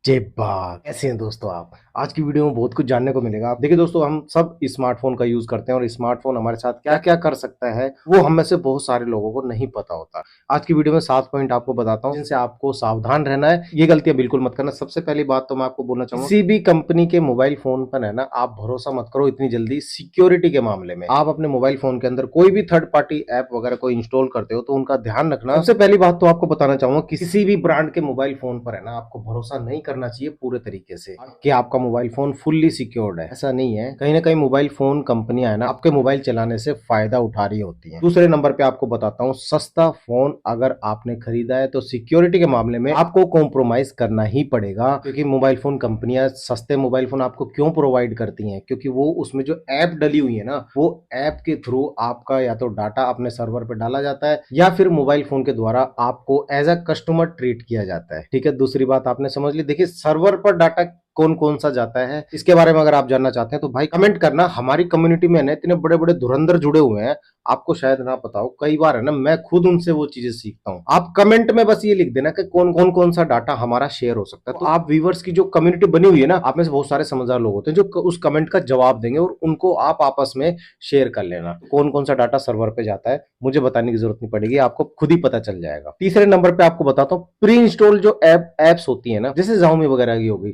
जय बाग। कैसे हैं दोस्तों आप? आज की वीडियो में बहुत कुछ जानने को मिलेगा। आप देखिए दोस्तों, हम सब स्मार्टफोन का यूज करते हैं और स्मार्टफोन हमारे साथ क्या क्या कर सकता है वो हम में से बहुत सारे लोगों को नहीं पता होता। आज की वीडियो में 7 पॉइंट आपको बताता हूँ जिनसे आपको सावधान रहना है। ये गलतियां बिल्कुल मत करना। सबसे पहली बात तो मैं आपको बोलना चाहूंगा, किसी भी कंपनी के मोबाइल फोन पर है ना, आप भरोसा मत करो इतनी जल्दी। सिक्योरिटी के मामले में आप अपने मोबाइल फोन के अंदर कोई भी थर्ड पार्टी ऐप वगैरह को इंस्टॉल करते हो तो उनका ध्यान रखना। सबसे पहली बात तो आपको बताना चाहूंगा, किसी भी ब्रांड के मोबाइल फोन पर है ना, आपको भरोसा नहीं करना चाहिए पूरे तरीके से कि आपका मोबाइल फोन फुल्ली सिक्योर्ड है। ऐसा नहीं है। कहीं ना कहीं मोबाइल फोन कंपनियां है ना, आपके मोबाइल चलाने से फायदा उठा रही होती हैं। दूसरे नंबर पे आपको बताता हूँ, सस्ता फोन अगर आपने खरीदा है तो सिक्योरिटी के मामले में आपको कॉम्प्रोमाइज करना ही पड़ेगा, क्योंकि मोबाइल फोन कंपनियां सस्ते मोबाइल फोन आपको क्यों प्रोवाइड करती हैं? क्योंकि वो उसमें जो ऐप डली हुई है ना, वो ऐप के थ्रू आपका या तो डाटा अपने सर्वर पे डाला जाता है या फिर मोबाइल फोन के द्वारा आपको एज अ कस्टमर ट्रीट किया जाता है। ठीक है, दूसरी बात आपने समझ ली। देखिए, सर्वर पर डाटा कौन कौन सा जाता है, इसके बारे में अगर आप जानना चाहते हैं तो भाई कमेंट करना। हमारी कम्युनिटी में ना इतने बड़े बड़े धुरंधर जुड़े हुए हैं, आपको शायद ना पता हो। कई बार है ना, मैं खुद उनसे वो चीजें सीखता हूँ। आप कमेंट में बस ये लिख देना कि कौन सा डाटा हमारा शेयर हो सकता है। तो आप व्यूवर्स की जो कम्युनिटी बनी हुई है ना, आप में से बहुत सारे समझदार लोग होते हैं जो उस कमेंट का जवाब देंगे और उनको आप आपस में शेयर कर लेना। कौन सा डाटा सर्वर पे जाता है मुझे बताने की जरूरत नहीं पड़ेगी, आपको खुद ही पता चल जाएगा। तीसरे नंबर पे आपको बताता हूँ, प्री इंस्टॉल जो एप्स होती है ना, जैसे Xiaomi वगैरह की हो गई,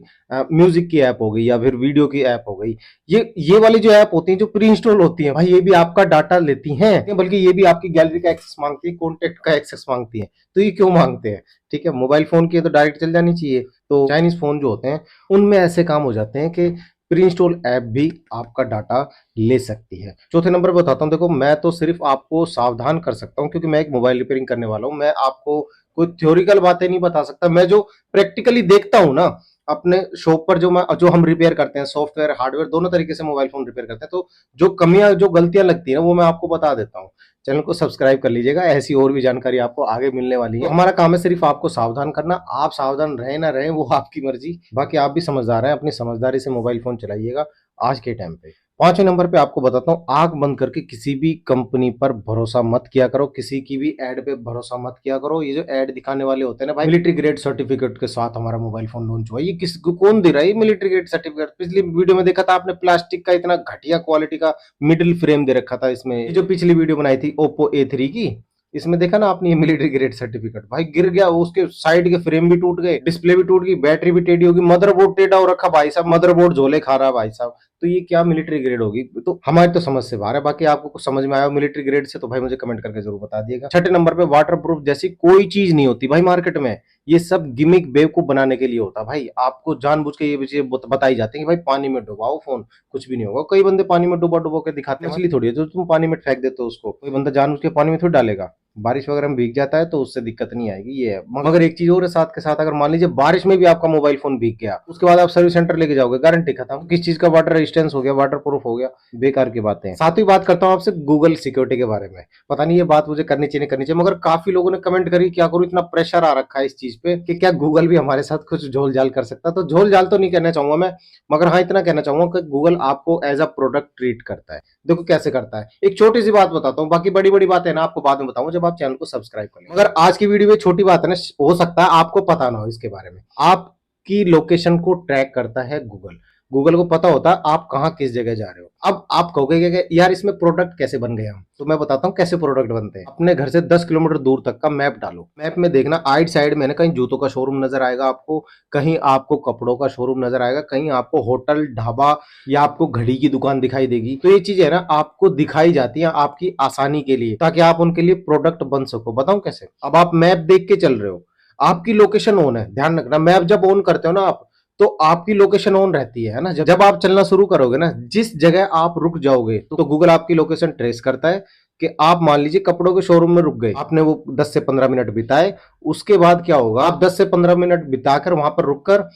म्यूजिक की ऐप हो गई या फिर वीडियो की ऐप हो गई, ये वाली जो ऐप होती है जो प्री इंस्टॉल होती है, भाई ये भी आपका डाटा लेती हैं, बल्कि ये भी आपकी गैलरी का एक्सेस मांगती है, कॉन्टेक्ट का एक्सेस मांगती है। तो ये क्यों मांगते हैं? ठीक है, मोबाइल फोन की तो डायरेक्ट चल जानी चाहिए। तो चाइनीज फोन जो होते हैं उनमें ऐसे काम हो जाते हैं कि प्री इंस्टॉल ऐप भी आपका डाटा ले सकती है। चौथे नंबर पर बताता हूँ, देखो मैं तो सिर्फ आपको सावधान कर सकता हूँ क्योंकि मैं एक मोबाइल रिपेयरिंग करने वाला हूँ। मैं आपको कोई थ्योरिकल बातें नहीं बता सकता। मैं जो प्रैक्टिकली देखता हूँ ना अपने शॉप पर, जो हम रिपेयर करते हैं, सॉफ्टवेयर हार्डवेयर दोनों तरीके से मोबाइल फोन रिपेयर करते हैं, तो जो कमियां जो गलतियां लगती है ना वो मैं आपको बता देता हूँ। चैनल को सब्सक्राइब कर लीजिएगा, ऐसी और भी जानकारी आपको आगे मिलने वाली है। तो हमारा काम है सिर्फ आपको सावधान करना। आप सावधान रहे ना रहे वो आपकी मर्जी, बाकी आप भी समझदार हैं, अपनी समझदारी से मोबाइल फोन चलाइएगा आज के टाइम पे। पांचवें नंबर पे आपको बताता हूँ, आंख बंद करके किसी भी कंपनी पर भरोसा मत किया करो, किसी की भी एड पे भरोसा मत किया करो। ये जो एड दिखाने वाले होते हैं ना भाई, मिलिट्री ग्रेड सर्टिफिकेट के साथ हमारा मोबाइल फोन लॉन्च हुआ, ये कौन दे रहा है मिलिट्री ग्रेड सर्टिफिकेट? पिछली वीडियो में देखा था आपने, प्लास्टिक का इतना घटिया क्वालिटी का मिडिल फ्रेम दे रखा था इसमें। ये जो पिछली वीडियो बनाई थी ओप्पो A3 की, इसमें देखा ना आपने, ये मिलिट्री ग्रेड सर्टिफिकेट भाई गिर गया, उसके साइड के फ्रेम भी टूट गए, डिस्प्ले भी टूट गई, बैटरी भी टेढ़ी होगी, मदरबोर्ड टेढ़ा हो रखा भाई साहब, मदरबोर्ड झोले खा रहा भाई साहब। तो ये क्या मिलिट्री ग्रेड होगी? तो हमारी तो समझ से बाहर है। बाकी आपको कुछ समझ में आया मिलिट्री ग्रेड से तो भाई मुझे कमेंट करके जरूर बता दिएगा। छठे नंबर पे, वाटर प्रूफ जैसी कोई चीज नहीं होती भाई मार्केट में। ये सब गिमिक बेवकूफ बनाने के लिए होता है भाई। आपको जानबूझ के ये चीजें बताई जाती है कि भाई पानी में डुबाओ फोन, कुछ भी नहीं होगा। कई बंदे पानी में डुबा डुबा के दिखाते हैं, मछली थोड़ी है जो तुम पानी में फेंक देते हो उसको। कोई बंदा जानबूझ के पानी में थोड़ी डालेगा। बारिश वगैरह में भीग जाता है तो उससे दिक्कत नहीं आएगी, ये है। मगर एक चीज और है साथ के साथ, अगर मान लीजिए बारिश में भी आपका मोबाइल फोन भीग गया, उसके बाद आप सर्विस सेंटर लेके जाओगे, गारंटी खत्म। किस चीज का वाटर रेजिस्टेंस हो गया, वाटर प्रूफ हो गया, बेकार की बातें हैं। साथ ही बात करता हूँ आपसे गूगल सिक्योरिटी के बारे में। पता नहीं ये बात मुझे करनी चाहिए नहीं करनी चाहिए, मगर काफी लोगों ने कमेंट करी, क्या करूं इतना प्रेशर आ रखा है इस चीज पे कि क्या गूगल भी हमारे साथ कुछ झोल झाल कर सकता है? तो झोल झाल तो नहीं कहना चाहूंगा मैं, मगर हाँ इतना कहना चाहूंगा कि गूगल आपको एज अ प्रोडक्ट ट्रीट करता है। देखो कैसे करता है, एक छोटी सी बात बताता हूँ, बाकी बड़ी बड़ी बातें ना आपको बाद में बताऊंगा जब आप चैनल को सब्सक्राइब कर लेंगे। मगर आज की वीडियो में छोटी बात है ना, हो सकता है आपको पता ना हो इसके बारे में। आपकी लोकेशन को ट्रैक करता है गूगल। गूगल को पता होता है आप कहाँ किस जगह जा रहे हो। अब आप कहोगे कि यार इसमें प्रोडक्ट कैसे बन गए हम, तो मैं बताता हूँ कैसे प्रोडक्ट बनते हैं। अपने घर से 10 किलोमीटर दूर तक का मैप डालो, मैप में देखना आइट साइड में ना कहीं जूतों का शोरूम नजर आएगा आपको, कहीं आपको कपड़ों का शोरूम नजर आएगा, कहीं आपको होटल ढाबा या आपको घड़ी की दुकान दिखाई देगी। तो ये चीज है ना आपको दिखाई जाती है आपकी आसानी के लिए, ताकि आप उनके लिए प्रोडक्ट बन सको। बताऊं कैसे? अब आप मैप देख के चल रहे हो, आपकी लोकेशन ऑन है, ध्यान रखना। मैप जब ऑन करते हो ना आप, तो आपकी लोकेशन ऑन रहती है ना। जब आप चलना शुरू करोगे ना, जिस जगह आप रुक जाओगे तो गूगल आपकी लोकेशन ट्रेस करता है कि आप मान लीजिए कपड़ों के शोरूम में रुक गए, आपने वो 10 से 15 मिनट बिताए। उसके बाद क्या होगा, आप 10 से 15 मिनट बिताकर वहां पर रुककर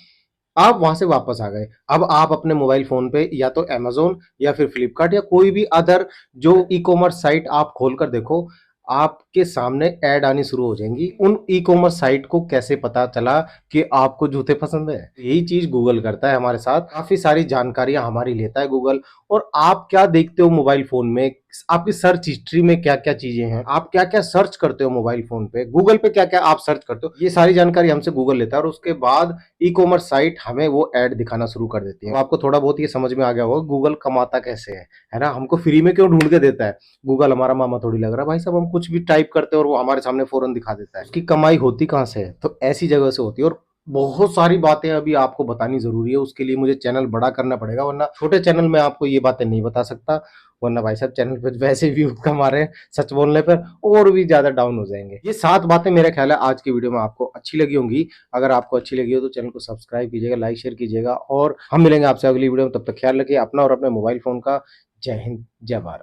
आप वहां से वापस आ गए। अब आप अपने मोबाइल फोन पे या तो Amazon या फिर फ्लिपकार्ट या कोई भी अदर जो ई कॉमर्स साइट आप खोलकर देखो, आपके सामने ऐड आनी शुरू हो जाएंगी। उन ई कॉमर्स साइट को कैसे पता चला कि आपको जूते पसंद है? यही चीज गूगल करता है हमारे साथ। काफी सारी जानकारियां हमारी लेता है गूगल। और आप क्या देखते हो मोबाइल फोन में, आपकी सर्च हिस्ट्री में क्या क्या चीजें हैं, आप क्या क्या सर्च करते हो मोबाइल फोन पे, गूगल पे क्या क्या आप सर्च करते हो, ये सारी जानकारी हमसे गूगल लेता है। और उसके बाद ई कॉमर्स साइट हमें वो ऐड दिखाना शुरू कर देती है। तो आपको थोड़ा बहुत ये समझ में आ गया होगा गूगल कमाता कैसे है ना? हमको फ्री में क्यों ढूंढ के देता है? गूगल हमारा मामा थोड़ी लग रहा है भाई साहब, हम कुछ भी टाइप करते हैं और वो हमारे सामने फौरन दिखा देता है। उसकी कमाई होती कहाँ से है? तो ऐसी जगह से होती है। और बहुत सारी बातें अभी आपको बतानी जरूरी है, उसके लिए मुझे चैनल बड़ा करना पड़ेगा, वरना छोटे चैनल में आपको ये बातें नहीं बता सकता। वरना भाई साहब चैनल पे वैसे व्यूज कम आ रहे हैं, सच बोलने पर और भी ज्यादा डाउन हो जाएंगे। ये 7 बातें मेरे ख्याल है आज की वीडियो में आपको अच्छी लगी होंगी। अगर आपको अच्छी लगी हो तो चैनल को सब्सक्राइब कीजिएगा, लाइक शेयर कीजिएगा, और हम मिलेंगे आपसे अगली वीडियो में। तब तक ख्याल रखिए अपना और अपने मोबाइल फोन का। जय हिंद, जय भारत।